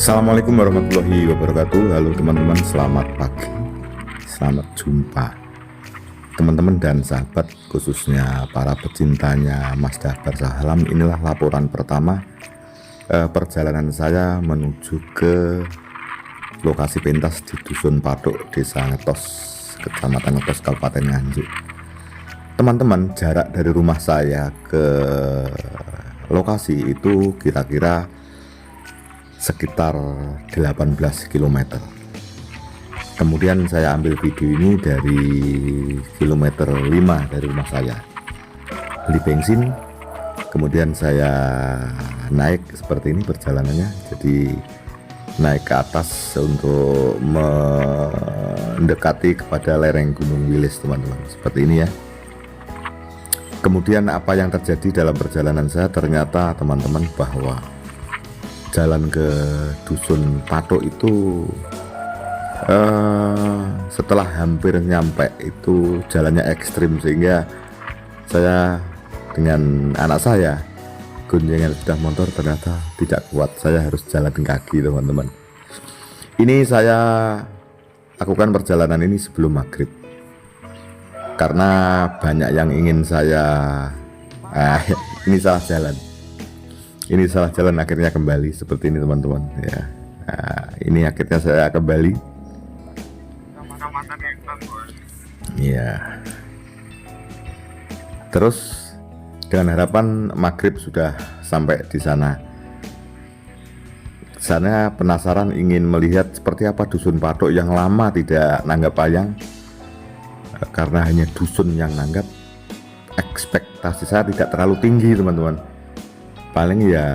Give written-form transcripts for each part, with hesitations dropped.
Assalamualaikum warahmatullahi wabarakatuh. Halo teman-teman, selamat pagi, selamat jumpa teman-teman dan sahabat, khususnya para pecintanya Mazda Barsahalam. Inilah laporan pertama perjalanan saya menuju ke lokasi pentas di Dusun Patuk, Desa Ngetos, Kecamatan Ngetos, Kabupaten Nganjuk. Teman-teman, jarak dari rumah saya ke lokasi itu kira-kira sekitar 18 km. Kemudian saya ambil video ini dari kilometer 5 dari rumah saya. Beli bensin, kemudian saya naik seperti ini perjalanannya. Jadi naik ke atas untuk mendekati kepada lereng Gunung Wilis, teman-teman. Seperti ini ya. Kemudian apa yang terjadi dalam perjalanan saya, ternyata teman-teman, bahwa jalan ke Dusun Patuk itu setelah hampir nyampe itu jalannya ekstrim, sehingga saya dengan anak saya goncengan sepeda motor ternyata tidak kuat. Saya harus jalan kaki, teman-teman. Ini saya lakukan perjalanan ini sebelum maghrib karena banyak yang ingin saya ini salah jalan, akhirnya kembali seperti ini, teman-teman ya. Nah, ini akhirnya saya kembali ya, terus dengan harapan maghrib sudah sampai di sana. Saya penasaran, ingin melihat seperti apa Dusun Patuk yang lama tidak nanggap wayang, karena hanya dusun yang nanggap. Ekspektasi saya tidak terlalu tinggi, teman-teman, paling ya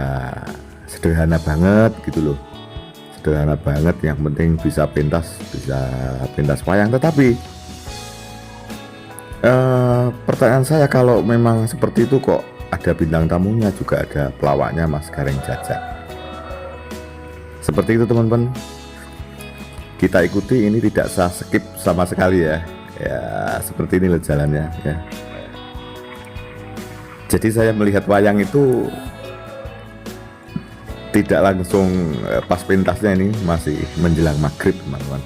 sederhana banget gitu loh, sederhana banget, yang penting bisa pentas wayang. Tetapi pertanyaan saya, kalau memang seperti itu kok ada bintang tamunya juga, ada pelawaknya, Mas Gareng Jajak. Seperti itu, teman-teman, kita ikuti. Ini tidak saya skip sama sekali ya. Ya seperti ini loh jalannya ya. Jadi saya melihat wayang itu tidak langsung pas pentasnya, ini masih menjelang maghrib, teman-teman.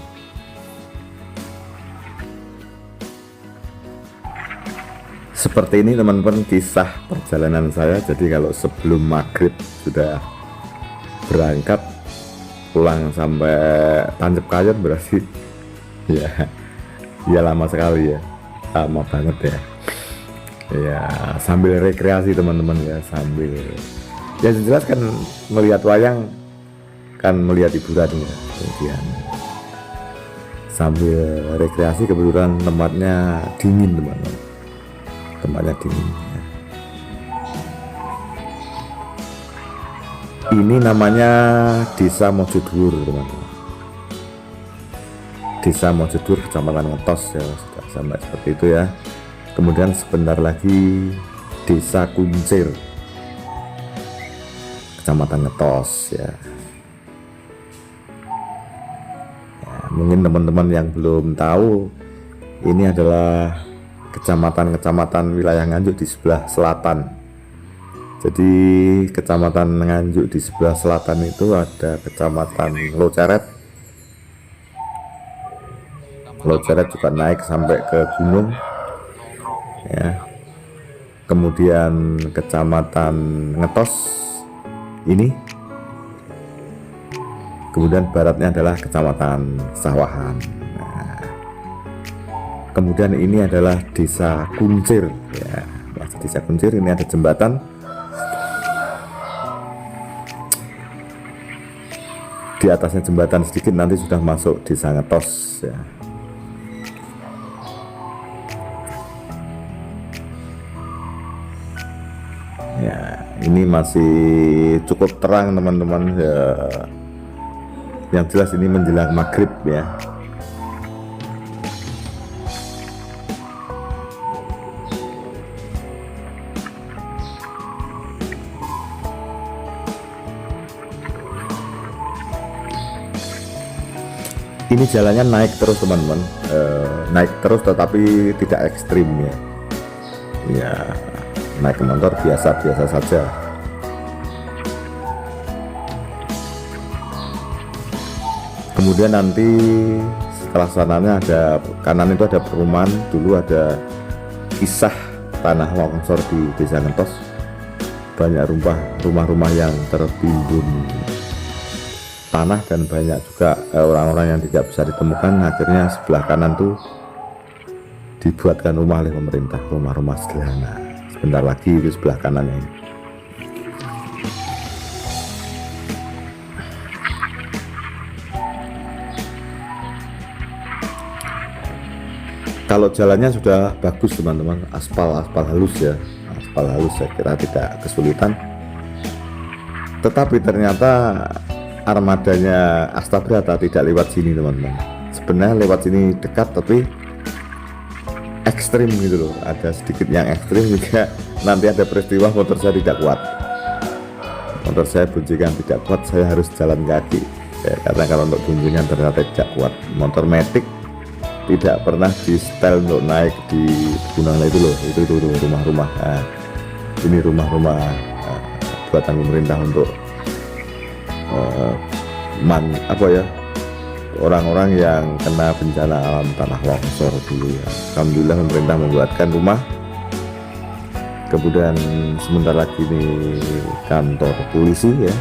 Seperti ini, teman-teman, kisah perjalanan saya. Jadi kalau sebelum maghrib sudah berangkat, pulang sampai Tancep Kayon, berarti ya lama sekali ya, lama banget ya, sambil rekreasi, teman-teman ya, sambil ya jelas kan melihat wayang kan melihat hiburan ya, kemudian sambil rekreasi. Kebetulan tempatnya dingin, teman-teman, tempatnya dingin ya. Ini namanya Desa Mojodhuwur, teman-teman, Desa Mojodhuwur, Kecamatan Ngetos ya, sudah sampai seperti itu ya. Kemudian sebentar lagi Desa Kuncir, Kecamatan Ngetos ya. Mungkin teman-teman yang belum tahu, ini adalah kecamatan-kecamatan wilayah Nganjuk di sebelah selatan. Jadi Kecamatan Nganjuk di sebelah selatan itu ada Kecamatan Loceret juga naik sampai ke gunung ya. Kemudian Kecamatan Ngetos ini, kemudian baratnya adalah Kecamatan Sawahan. Nah, kemudian ini adalah Desa Kuncir ya. Desa Kuncir ini ada jembatan. Di atasnya jembatan sedikit nanti sudah masuk Desa Ngetos ya. Ya, ini masih cukup terang, teman-teman ya. Yang jelas ini menjelang maghrib ya. Ini jalannya naik terus, teman-teman, naik terus tetapi tidak ekstrim ya. Ya, naik motor biasa-biasa saja. Kemudian nanti setelah sananya ada kanan itu ada perumahan, dulu ada kisah tanah longsor di Desa Ngetos, banyak rumah-rumah yang tertimbun tanah dan banyak juga orang-orang yang tidak bisa ditemukan. Akhirnya sebelah kanan tuh dibuatkan rumah oleh pemerintah, rumah-rumah sederhana. Sebentar lagi itu sebelah kanannya ini. Kalau jalannya sudah bagus teman-teman, aspal halus ya, aspal halus, saya kira tidak kesulitan. Tetapi ternyata armadanya Astabrata tidak lewat sini teman-teman. Sebenarnya lewat sini dekat tapi ekstrim gitu loh, ada sedikit yang ekstrim juga. Nanti ada peristiwa motor saya tidak kuat, motor saya boncengan tidak kuat, saya harus jalan kaki ya, karena kalau untuk boncengan ternyata tidak kuat. Motor Matic tidak pernah di setel untuk naik di gunung itu loh, itu rumah-rumah. Nah, ini rumah-rumah buatan pemerintah untuk orang-orang yang kena bencana alam tanah longsor dulu ya. Alhamdulillah pemerintah membuatkan rumah. Kemudian sebentar lagi ini kantor polisi ya.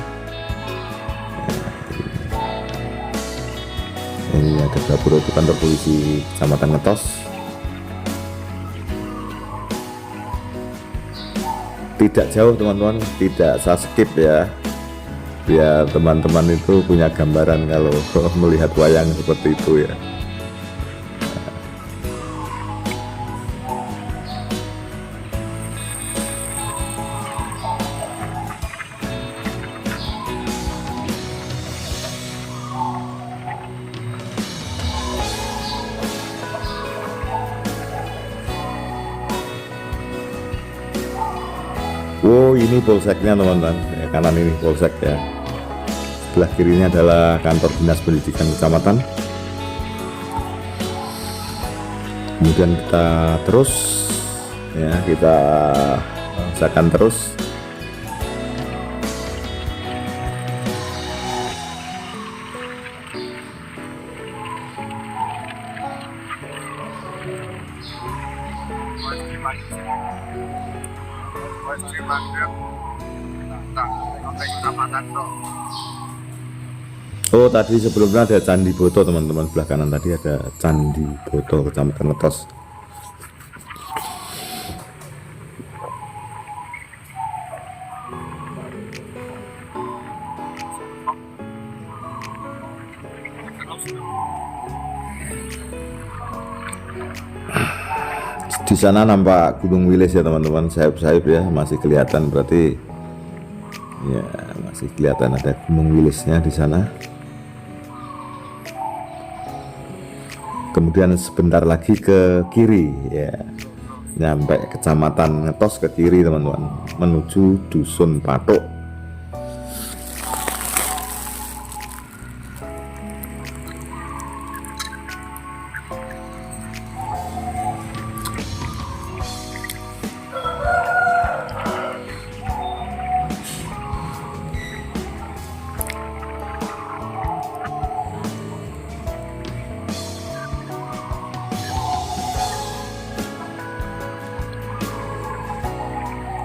Ini ada dapur itu kantor polisi Kecamatan Ngetos. Tidak jauh teman-teman, tidak saya skip ya, biar teman-teman itu punya gambaran kalau melihat wayang seperti itu ya. Oh, ini polseknya teman-teman ya, kanan ini polsek ya, sebelah kirinya adalah kantor dinas pendidikan kecamatan. Kemudian kita terus ya, kita usahakan terus. Oh, tadi sebelumnya ada Candi Boto teman-teman, sebelah kanan tadi ada Candi Boto Kecamatan Ngetos. Di sana nampak Gunung Wilis ya teman-teman, sayap-sayap ya, masih kelihatan, berarti ya masih kelihatan ada Gunung Wilisnya di sana. Kemudian sebentar lagi ke kiri ya, nyampe Kecamatan Ngetos ke kiri teman-teman, menuju Dusun Patok.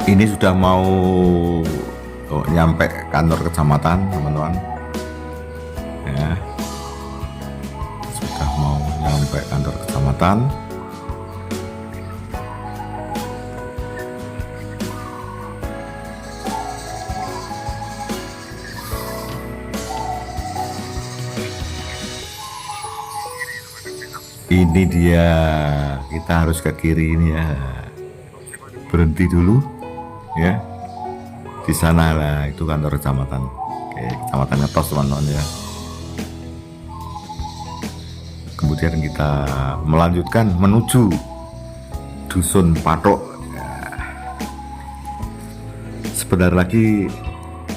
Ini sudah mau nyampe kantor kecamatan teman-teman ya, sudah mau nyampe kantor kecamatan. Ini dia, kita harus ke kiri ini ya, berhenti dulu ya, di sana lah itu kantor kecamatan. Oke, Kecamatan Ngetos teman-teman ya. Kemudian kita melanjutkan menuju Dusun Patok ya. Sebentar lagi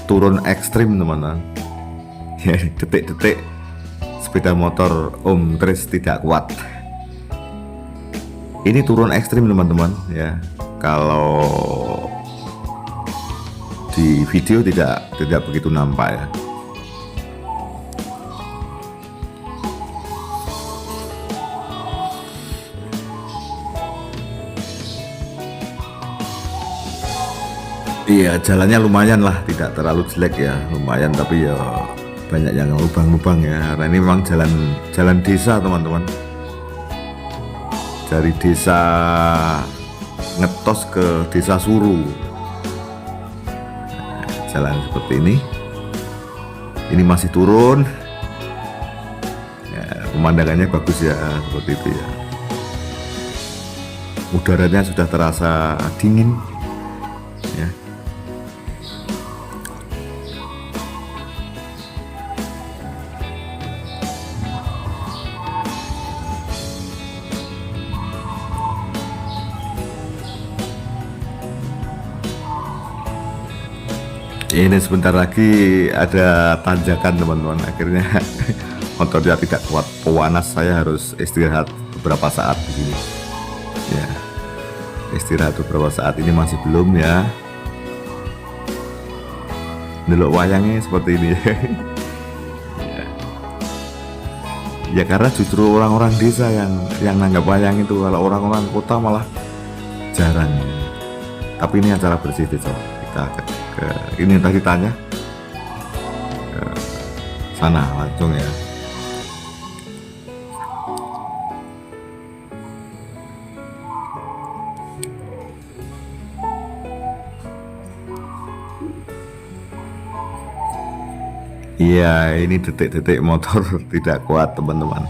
turun ekstrim teman-teman ya, detik-detik sepeda motor Om Tris tidak kuat. Ini turun ekstrim teman-teman ya, kalau di video tidak begitu nampak ya. Iya, jalannya lumayan lah, tidak terlalu jelek ya, lumayan, tapi ya banyak yang lubang-lubang ya. Karena ini memang jalan jalan desa teman-teman, dari desa Ngetos ke desa Suru. Jalan seperti ini masih turun. Ya, pemandangannya bagus ya, seperti itu ya. Udaranya sudah terasa dingin ya. Ini sebentar lagi ada tanjakan teman-teman, akhirnya motornya tidak kuat panas, saya harus istirahat beberapa saat di sini ya. Istirahat beberapa saat, ini masih belum ya. Delok wayangnya seperti ini ya. Ya karena justru orang-orang desa yang nanggap wayang itu, kalau orang-orang kota malah jarang ya. Tapi ini acara bersih desa, kita ini tadi tanya ke sana langsung ya. Iya, ini detik-detik motor tidak kuat teman-teman.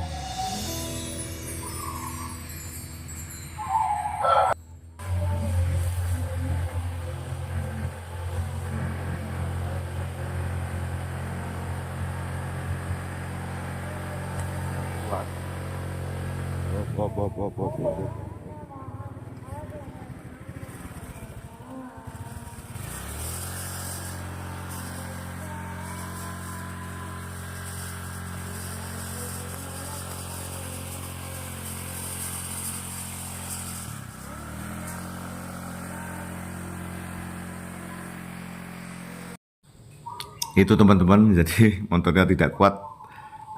Itu teman-teman, jadi motornya tidak kuat,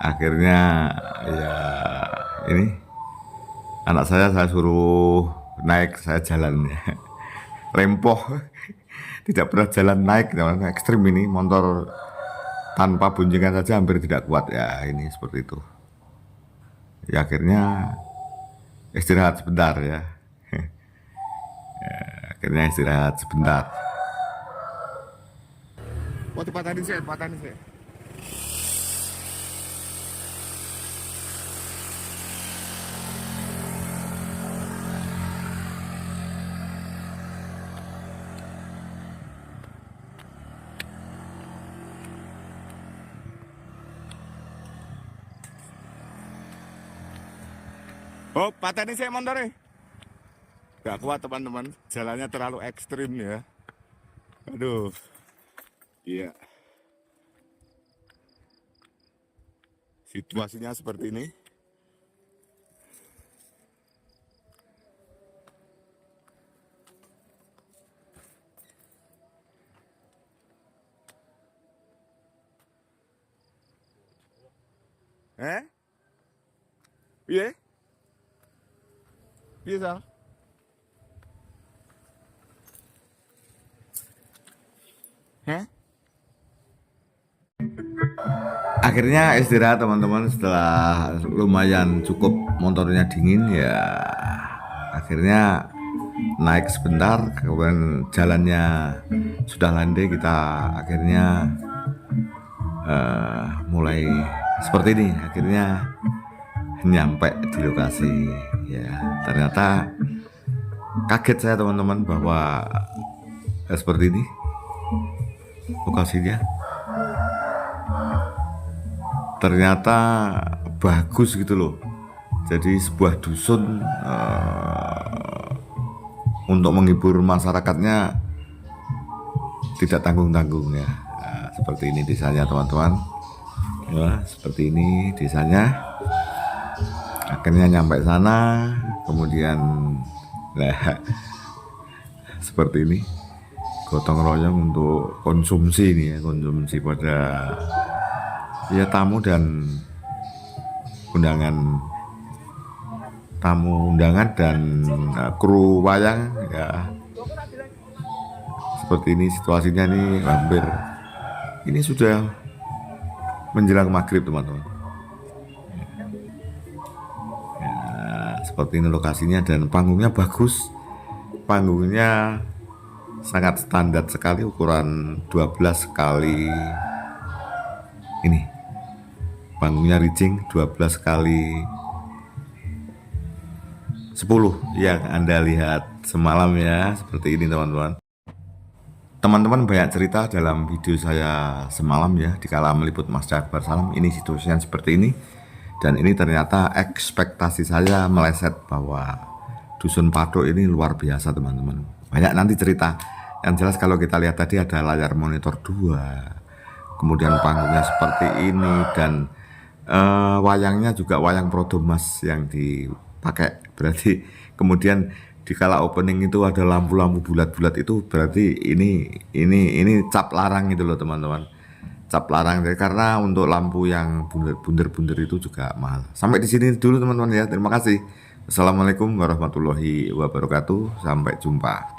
akhirnya ya ini anak saya suruh naik, saya jalan ya. Rempoh, tidak pernah jalan naik teman, ekstrim ini, motor tanpa boncengan saja hampir tidak kuat ya, ini seperti itu ya. Akhirnya istirahat sebentar ya, akhirnya istirahat sebentar. Waktu patahin sih. Oh, patahin sih motornya. Gak kuat teman-teman, jalannya terlalu ekstrim ya. Aduh. Iya. Situasinya seperti ini. Iya? Bisa. Akhirnya istirahat teman-teman, setelah lumayan cukup motornya dingin ya. Akhirnya naik sebentar, kemudian jalannya sudah landai, kita akhirnya mulai seperti ini. Akhirnya nyampe di lokasi ya. Ternyata kaget saya teman-teman bahwa seperti ini lokasinya. Ternyata bagus gitu loh. Jadi sebuah dusun untuk menghibur masyarakatnya tidak tanggung-tanggung ya. Nah, seperti ini desanya teman-teman ya, seperti ini desanya. Akhirnya nyampe sana, kemudian seperti ini, gotong royong untuk konsumsi ini ya, konsumsi pada ya tamu dan undangan, tamu undangan dan kru wayang ya, seperti ini situasinya nih, hampir ini sudah menjelang maghrib teman-teman. Ya, seperti ini lokasinya dan panggungnya bagus. Panggungnya sangat standar sekali, ukuran 12 kali ini. Panggungnya rigging 12 kali 10 yang Anda lihat semalam ya, seperti ini teman-teman. Teman-teman banyak cerita dalam video saya semalam ya, dikala meliput Mas Jakbar Salam, ini situasinya seperti ini. Dan ini ternyata ekspektasi saya meleset bahwa Dusun Padok ini luar biasa teman-teman. Banyak nanti cerita. Yang jelas kalau kita lihat tadi ada layar monitor 2, kemudian panggungnya seperti ini, dan wayangnya juga wayang Prodomas yang dipakai. Berarti kemudian dikala opening itu ada lampu-lampu bulat-bulat, itu berarti ini cap larang gitu loh teman-teman. Cap larang, karena untuk lampu yang bunder-bunder itu juga mahal. Sampai di sini dulu teman-teman ya. Terima kasih. Assalamualaikum warahmatullahi wabarakatuh. Sampai jumpa.